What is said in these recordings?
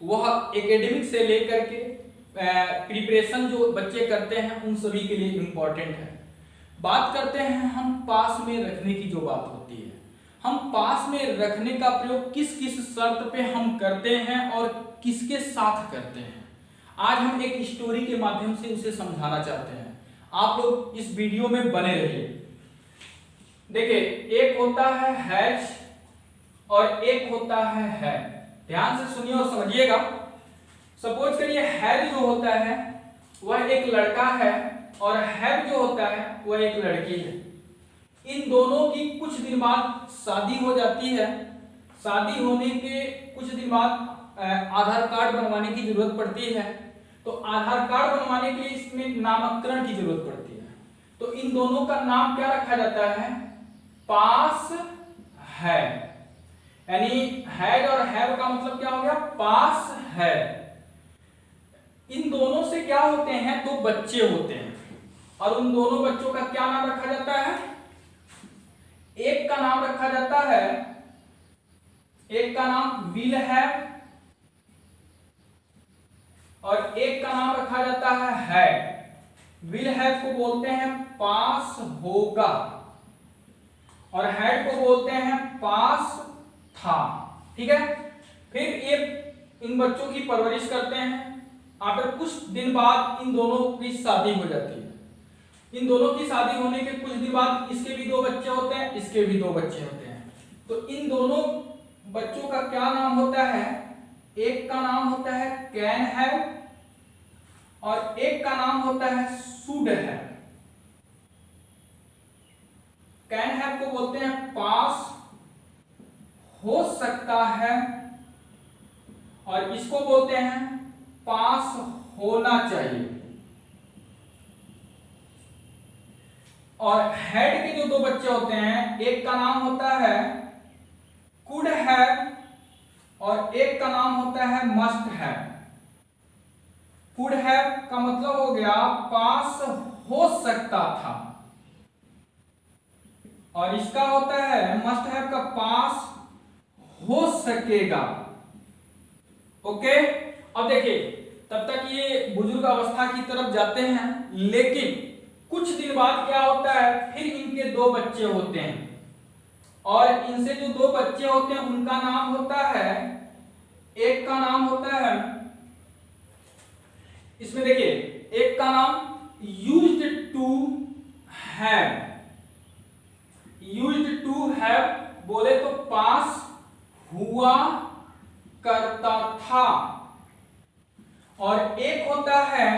वह एकेडमिक से लेकर के प्रिपरेशन जो बच्चे करते हैं उन सभी के लिए इम्पोर्टेंट है। बात करते हैं हम पास में रखने की जो बात होती है, हम पास में रखने का प्रयोग किस किस शर्त पे हम करते हैं और किसके साथ करते हैं। आज हम एक स्टोरी के माध्यम से उसे समझाना चाहते हैं। आप लोग इस वीडियो में बने रहिए। देखिए, एक होता है हैज और एक होता है हैड। ध्यान से सुनिए और समझिएगा। सपोज करिए हैड जो होता है वह एक लड़का है और हैड जो होता है वह एक लड़की है। इन दोनों की कुछ दिन बाद शादी हो जाती है। शादी होने के कुछ दिन बाद आधार कार्ड बनवाने की जरूरत पड़ती है। तो आधार कार्ड बनवाने के लिए इसमें नामकरण की जरूरत पड़ती है। तो इन दोनों का नाम क्या रखा जाता है? पास है। यानी हैड और हैव का मतलब क्या हो गया? पास है। इन दोनों से क्या होते हैं? दो बच्चे होते हैं और उन दोनों बच्चों का क्या नाम रखा जाता है? एक का नाम रखा जाता है, एक का नाम विल हैव और एक का नाम रखा जाता है हैड। विल हैव को बोलते हैं पास होगा और हैड को बोलते हैं पास था। ठीक है। फिर ये इन बच्चों की परवरिश करते हैं। आफ्टर कुछ दिन बाद इन दोनों की शादी हो जाती है। इन दोनों की शादी होने के कुछ दिन बाद इसके भी दो बच्चे होते हैं, इसके भी दो बच्चे होते हैं। तो इन दोनों बच्चों का क्या नाम होता है? एक का नाम होता है कैन हैव और एक का नाम होता है शुड हैव। कैन हैव को बोलते हैं पास हो सकता है और इसको बोलते हैं पास होना चाहिए। और हैड के जो दो बच्चे होते हैं, एक का नाम होता है कुड हैव और एक का नाम होता है मस्ट हैव। कुड हैव का मतलब हो गया पास हो सकता था और इसका होता है मस्ट हैव का पास हो सकेगा। ओके। अब देखिए, तब तक ये बुजुर्ग अवस्था की तरफ जाते हैं, लेकिन कुछ दिन बाद क्या होता है? फिर इनके दो बच्चे होते हैं और इनसे जो दो बच्चे होते हैं उनका नाम होता है, एक का नाम होता है, इसमें देखिए, एक का नाम used to have. Used to have बोले तो पास हुआ करता था और एक होता है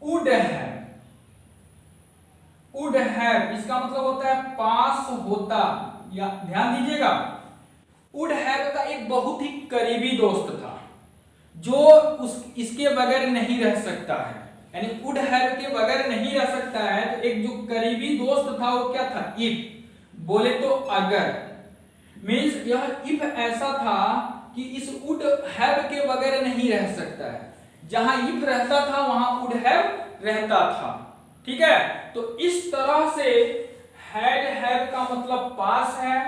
वुड हैव। वुड हैव इसका मतलब होता है पास होता। या ध्यान दीजिएगा, वुड हैव का एक बहुत ही करीबी दोस्त था जो इसके बगैर नहीं रह सकता है। यानी वुड हैव के बगैर नहीं रह सकता है। तो एक जो करीबी दोस्त था वो क्या था? इफ। बोले तो अगर। मीन्स यह इफ ऐसा था कि इस वुड हैव के बगैर नहीं रह सकता है। जहां इफ रहता था वहां वुड हैव रहता था। ठीक है। तो इस तरह से हैड हैव का मतलब पास है।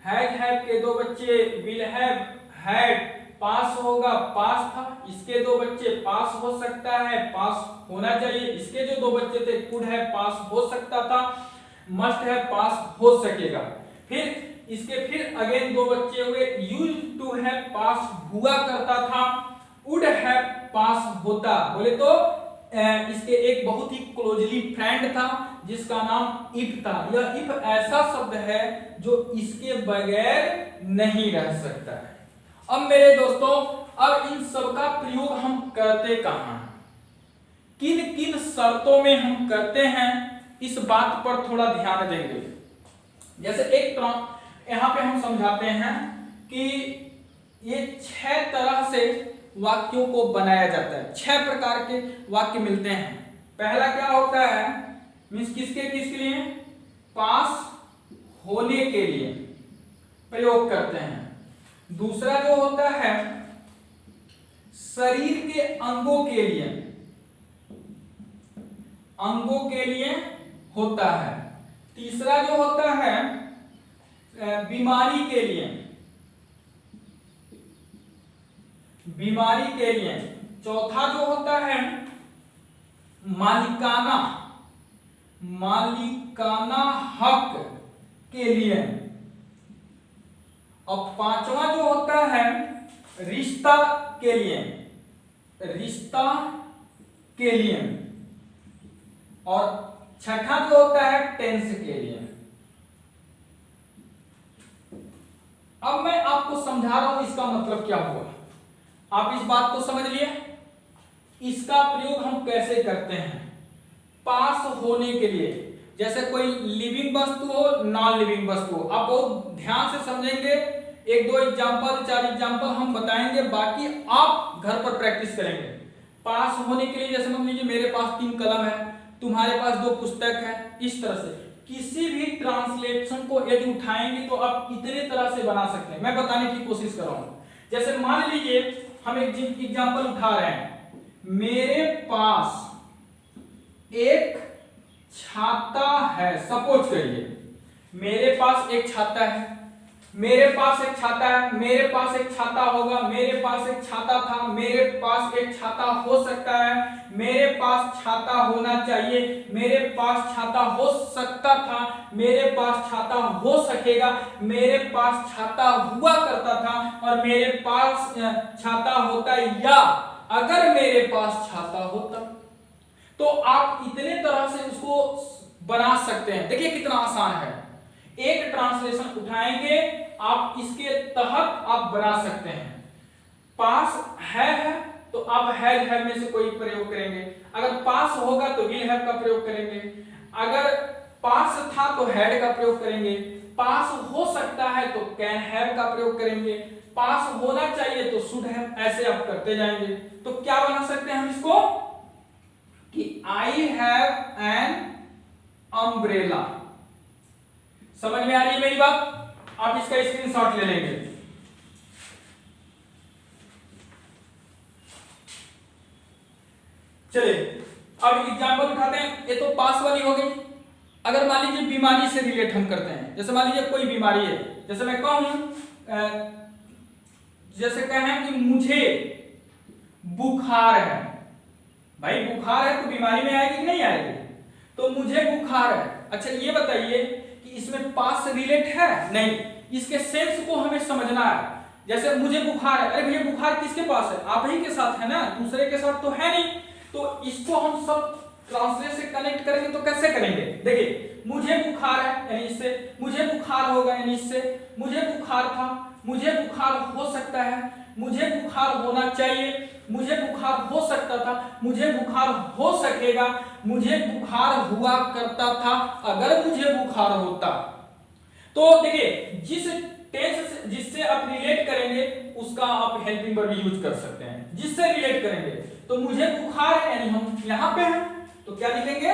हैड हैव के दो बच्चे विल हैव, हैड पास होगा, पास था। इसके दो बच्चे पास हो सकता है, पास होना चाहिए। इसके जो दो बच्चे थे कुड हैव पास हो सकता था, मस्ट हैव पास हो सकेगा। फिर इसके फिर अगेन दो बच्चे हुए, यूज्ड टू हैव पास हुआ करता था, वुड हैव पास होता। बोले तो इसके एक बहुत ही क्लोजली फ्रेंड था जिसका नाम इफ था। यह इफ ऐसा शब्द है जो इसके बगैर नहीं रह सकता है। अब मेरे दोस्तों, अब इन सब का प्रयोग हम करते कहां हैं, किन किन शर्तों में हम करते हैं, इस बात पर थोड़ा ध्यान देंगे। जैसे एक यहां पे हम समझाते हैं कि ये 6 तरह से वाक्यों को बनाया जाता है। 6 प्रकार के वाक्य मिलते हैं। पहला क्या होता है? मीन्स किसके लिए? पास होने के लिए प्रयोग करते हैं। दूसरा जो होता है शरीर के अंगों के लिए होता है। तीसरा जो होता है बीमारी के लिए। बीमारी के लिए। चौथा जो होता है मालिकाना, मालिकाना हक के लिए। और पांचवा जो होता है रिश्ता के लिए, रिश्ता के लिए। और छठा जो होता है टेंस के लिए। अब मैं आपको समझा रहा हूं इसका मतलब क्या हुआ। आप इस बात को समझ लिए। इसका प्रयोग हम कैसे करते हैं पास होने के लिए। जैसे कोई लिविंग वस्तु हो, नॉन लिविंग वस्तु हो, आप बहुत ध्यान से समझेंगे। एक दो एग्जांपल, चार एग्जांपल हम बताएंगे, बाकी आप घर पर प्रैक्टिस करेंगे। पास होने के लिए जैसे मान लीजिए मेरे पास 3 कलम है, तुम्हारे पास 2 पुस्तक है। इस तरह से किसी भी ट्रांसलेशन को यदि उठाएंगे तो आप इतने तरह से बना सकते हैं। मैं बताने की कोशिश कर रहा हूं। जैसे मान लीजिए हम एक एग्जांपल उठा रहे हैं, मेरे पास एक छाता है। सपोज करिए मेरे पास एक छाता है, मेरे पास एक छाता है, मेरे पास एक छाता होगा, मेरे पास एक छाता था, मेरे पास एक छाता हो सकता है, मेरे पास छाता होना चाहिए, मेरे पास छाता हो सकता था, मेरे पास छाता हो सकेगा, मेरे पास छाता हुआ करता था, और मेरे पास छाता होता, या अगर मेरे पास छाता होता। तो आप इतने तरह से उसको बना सकते हैं। देखिए कितना आसान है। एक ट्रांसलेशन उठाएंगे, आप इसके तहत आप बना सकते हैं। पास है तो आप हैव है में से कोई प्रयोग करेंगे। अगर पास होगा तो विल हैव का प्रयोग करेंगे। अगर पास था तो हैड का प्रयोग करेंगे। पास हो सकता है तो कैन हैव का प्रयोग करेंगे। पास होना चाहिए तो शुड हैव। ऐसे आप करते जाएंगे। तो क्या बना सकते हैं हम इसको कि आई हैव एन अम्ब्रेला। समझ में आ रही है मेरी बात? आप इसका स्क्रीनशॉट ले लेंगे। चलिए अब एग्जांपल उठाते हैं। ये तो पास वाली हो गई। अगर मान लीजिए बीमारी से रिलेट हम करते हैं, जैसे मान लीजिए कोई बीमारी है, जैसे मैं कहूं, जैसे कहें कि मुझे बुखार है। भाई बुखार है तो बीमारी में आएगी कि नहीं आएगी? तो मुझे बुखार है। अच्छा ये बताइए कि इसमें पास से रिलेट है? नहीं। इसके सेंस को हमें समझना है। जैसे मुझे बुखार है, अरे भैया बुखार किसके पास है? आप ही के साथ है ना, दूसरे के साथ तो है नहीं। तो इसको हम सब ट्रांसलेट से कनेक्ट करेंगे तो कैसे करेंगे? देखिए मुझे बुखार है यानी इससे, मुझे बुखार होगा यानी इससे, मुझे बुखार था, मुझे बुखार हो सकता है, मुझे बुखार होना चाहिए, मुझे बुखार हो सकता था, मुझे बुखार हो सकेगा, मुझे बुखार हुआ करता था, अगर मुझे बुखार होता। तो देखिए जिस टेंस से जिससे आप रिलेट करेंगे उसका आप हेल्पिंग वर्ब यूज कर सकते हैं। जिससे रिलेट करेंगे तो मुझे बुखार है यानी हम यहां पे हैं तो क्या लिखेंगे?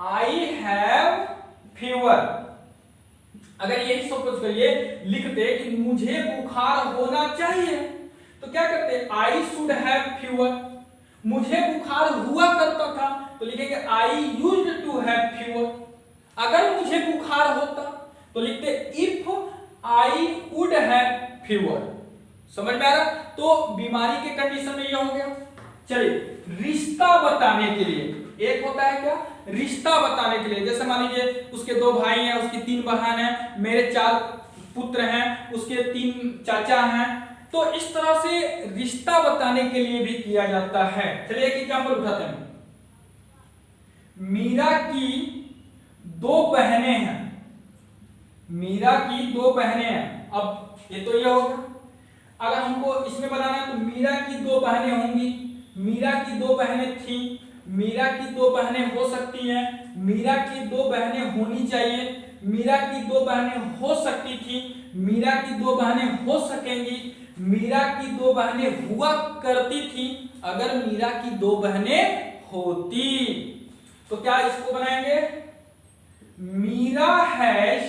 I have fever. अगर यही सपोज करिए लिखते कि मुझे बुखार होना चाहिए तो क्या करते? I should have fever. मुझे बुखार हुआ करता था तो लिखेंगे I used to have fever. अगर मुझे बुखार होता तो लिखते if I would have fever. समझ में आ रहा? तो बीमारी के कंडीशन में यह हो गया। चलिए रिश्ता बताने के लिए एक होता है क्या? रिश्ता बताने के लिए। जैसे मान लीजिए उसके 2 भाई हैं, उसकी 3 बहन हैं, मेरे 4 पुत्र हैं, उसके 3 चाचा हैं। तो इस तरह से रिश्ता बताने के लिए भी किया जाता है। चलिए एक एग्जांपल उठाते हैं। मीरा की 2 बहनें हैं। मीरा की 2 बहनें हैं। अब ये तो ये होगा। अगर हमको इसमें बनाना है तो मीरा की 2 बहनें होंगी, मीरा की 2 बहनें थी, मीरा की 2 बहनें हो सकती हैं, मीरा की 2 बहनें होनी चाहिए, मीरा की 2 बहनें हो सकती थी, मीरा की 2 बहनें हो सकेंगी, मीरा की 2 बहनें हुआ करती थी, अगर मीरा की 2 बहनें होती। तो क्या इसको बनाएंगे? Meera has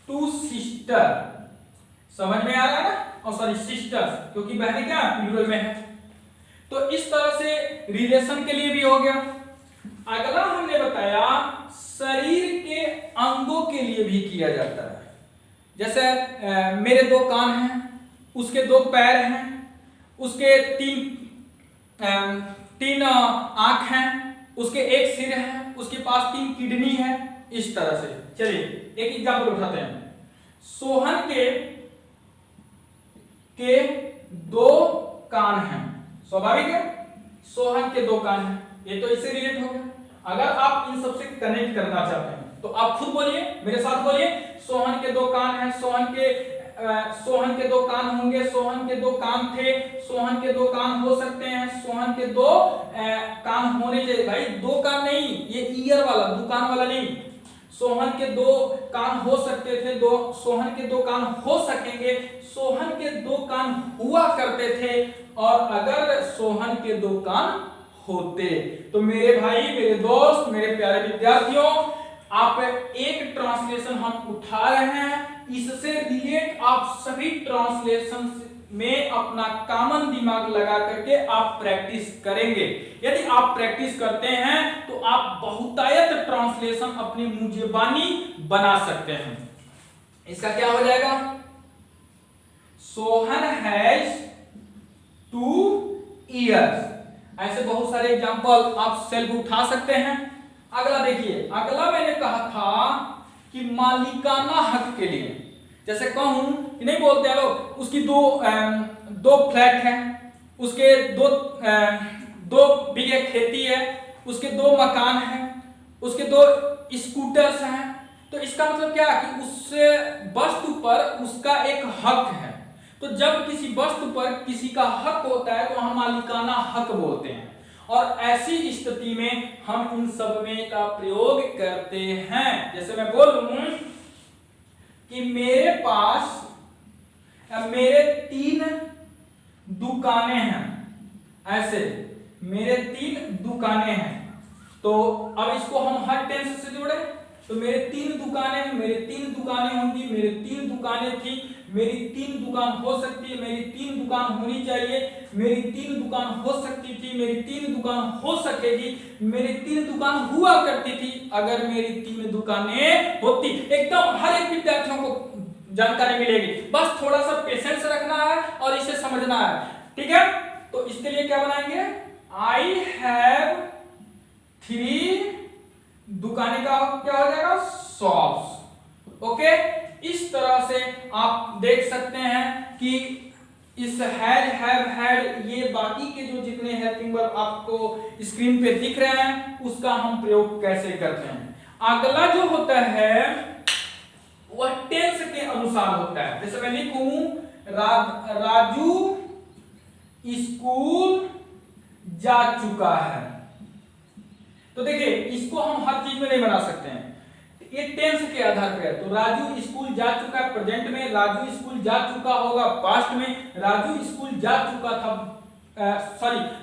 2 sister. समझ में आ रहा है ना? और सॉरी सिस्टर्स, क्योंकि बहनें क्या प्लूरल में है। तो इस तरह से रिलेशन के लिए भी हो गया। अगला हमने बताया शरीर के अंगों के लिए भी किया जाता है। जैसे मेरे 2 कान हैं उसके 2 पैर हैं, उसके 3 आंख हैं, उसके 1 सिर है, उसके पास 3 किडनी है, इस तरह से। चलिए एक एग्जाम्पल उठाते हैं। सोहन के 2 कान हैं, स्वाभाविक है, सोहन के 2 कान हैं, ये तो इससे रिलेट हो गया। अगर आप इन सबसे कनेक्ट करना चाहते हैं तो आप खुद बोलिए, मेरे साथ बोलिए, सोहन के 2 कान हैं, सोहन के 2 कान होंगे, सोहन के 2 कान थे, सोहन के 2 कान हो सकते हैं, सोहन के 2 कान होने चाहिए। भाई 2 कान नहीं, ये ईयर वाला, दुकान वाला नहीं। सोहन के 2 कान हो सकते थे, सोहन के 2 कान हो सकेंगे, सोहन के 2 कान हुआ करते थे, और अगर सोहन के 2 कान होते तो मेरे भाई, मेरे दोस्त, मेरे प्यारे विद्यार्थियों, आप एक ट्रांसलेशन हम उठा रहे हैं, इससे रिलेट आप सभी ट्रांसलेशन में अपना कॉमन दिमाग लगा करके आप प्रैक्टिस करेंगे। यदि आप प्रैक्टिस करते हैं तो आप बहुतायत ट्रांसलेशन अपनी मुंह-ज़बानी बना सकते हैं। इसका क्या हो जाएगा? Sohan has 2 ears। ऐसे बहुत सारे एग्जांपल आप सेल्फ उठा सकते हैं। अगला देखिए, अगला मैंने कहा था कि मालिकाना हक के लिए, जैसे कहूं कि नहीं बोलते हैं लोग, उसकी 2 फ्लैट हैं, उसके 2 बीघे खेती है, उसके 2 मकान हैं, उसके 2 स्कूटर्स हैं। तो इसका मतलब क्या है कि उससे वस्तु पर उसका एक हक है। तो जब किसी वस्तु पर किसी का हक होता है तो हम मालिकाना हक बोलते हैं, और ऐसी स्थिति में हम इन सब में का प्रयोग करते हैं। जैसे मैं बोलूं कि मेरे पास मेरे 3 दुकानें हैं, ऐसे मेरे 3 दुकानें हैं, तो अब इसको हम हर टेंस से जोड़े तो मेरे 3 दुकानें, मेरे 3 दुकानें होंगी, मेरे 3 दुकानें थी, मेरी 3 दुकान हो सकती है, मेरी 3 दुकान होनी चाहिए, मेरी 3 दुकान हो सकती थी, मेरी 3 दुकान हो सकेगी, मेरी 3 दुकान हुआ करती थी, अगर मेरी 3 दुकानें होती। एकदम हर एक विद्यार्थियों को जानकारी मिलेगी, बस थोड़ा सा पेशेंस रखना है और इसे समझना है, ठीक है। तो इसके लिए क्या बनाएंगे? आई हैव 3 दुकानें का क्या हो जाएगा? शॉप्स। ओके, इस तरह से आप देख सकते हैं कि इस हैज, हैव, हैड, ये बाकी के जो जितने हेल्पिंग वर्ब आपको स्क्रीन पे दिख रहे हैं उसका हम प्रयोग कैसे करते हैं। अगला जो होता है वह टेंस के अनुसार होता है। जैसे मैं लिखूं राजू स्कूल जा चुका है, तो देखिए इसको हम हर चीज में नहीं बना सकते हैं, ये टेंस के आधार पर है। तो राजू स्कूल जा चुका है प्रेजेंट में, राजू स्कूल जा चुका होगा पास्ट में, राजू स्कूल जा चुका था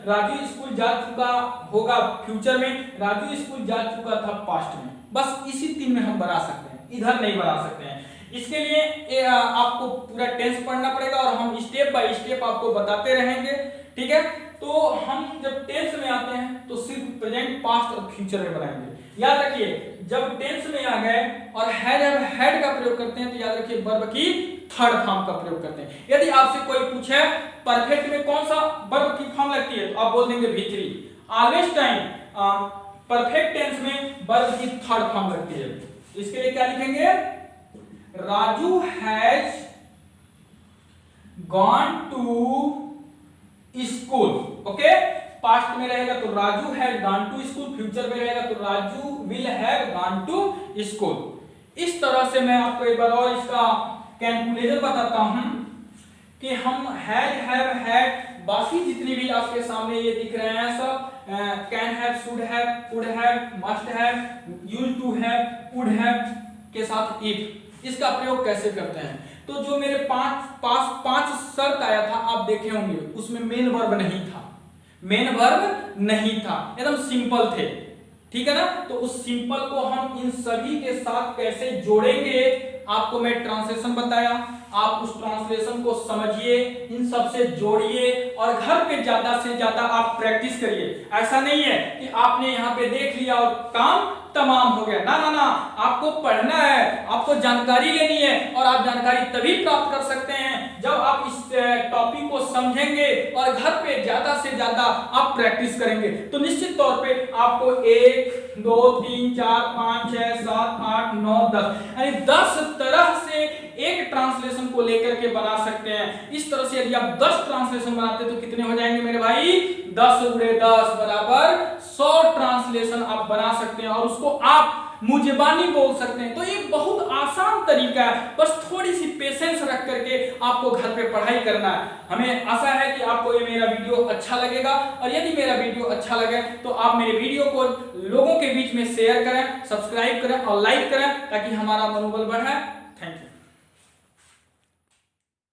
राजू स्कूल जा चुका होगा फ्यूचर में, राजू स्कूल जा चुका था पास्ट में। बस इसी 3 में हम बना सकते हैं, इधर नहीं बना सकते हैं। इसके लिए आपको पूरा टेंस पढ़ना पड़ेगा और हम स्टेप बाय स्टेप आपको बताते रहेंगे, ठीक है। तो हम जब टेंस में आते हैं तो सिर्फ प्रेजेंट, पास्ट और फ्यूचर में बनाएंगे। याद रखिए जब टेंस में आ गए और हैड का प्रयोग करते हैं तो याद रखिए वर्ब की थर्ड फॉर्म का प्रयोग करते हैं। यदि आपसे कोई पूछे परफेक्ट में कौन सा वर्ब की फॉर्म लगती है तो आप बोल देंगे V3। Always time perfect tense में वर्ब की थर्ड फॉर्म लगती है। इसके लिए क्या लिखेंगे? Raju has gone to school. Okay, past में रहेगा तो Raju had gone to school, future में रहेगा तो Raju will have gone to school. इस तरह से मैं आपको एक बार और इसका कैलकुलेटर बताता हूं कि हम हैड, हैव, हैड, बाकी जितनी भी आपके सामने ये दिख रहे हैं सब can have, should have, could have, must have, used to have, would have के साथ इफ, इसका प्रयोग कैसे करते हैं। तो जो मेरे पांच शर्त आया था आप देखे होंगे, उसमें मेन वर्ब नहीं था, मेन वर्ब नहीं था, एकदम सिंपल थे, ठीक है ना। तो उस सिंपल को हम इन सभी के साथ कैसे जोड़ेंगे आपको मैं ट्रांसलेशन बताया, आप उस ट्रांसलेशन को समझिए, इन सब से जोड़िए और घर पे ज्यादा से ज्यादा आप प्रैक्टिस करिए। ऐसा नहीं है कि आपने यहाँ पे देख लिया और काम तमाम हो गया, ना ना ना, आपको पढ़ना है, आपको जानकारी लेनी है और आप जानकारी तभी प्राप्त कर सकते हैं जब आप इस टॉपिक को समझेंगे और घर पे ज्यादा से ज्यादा आप प्रैक्टिस करेंगे। तो निश्चित तौर पे आपको 1 2 3 4 5 6 7 8 9 10 यानी 10 तरह से एक ट्रांसलेशन को लेकर के बना सकते हैं। इस तरह से यदि आप 10 ट्रांसलेशन बनाते तो कितने हो जाएंगे मेरे भाई? 10 × 10 बराबर 100 ट्रांसलेशन आप बना सकते हैं और उसको आप मुजबानी बोल सकते हैं। तो ये बहुत आसान तरीका है, बस थोड़ी सी पेशेंस रख करके आपको घर पे पढ़ाई करना है। हमें आशा है कि आपको ये मेरा वीडियो अच्छा लगेगा और यदि मेरा वीडियो अच्छा लगे तो आप मेरे वीडियो को लोगों के बीच में शेयर करें, सब्सक्राइब करें और लाइक करें ताकि हमारा मनोबल बढ़े।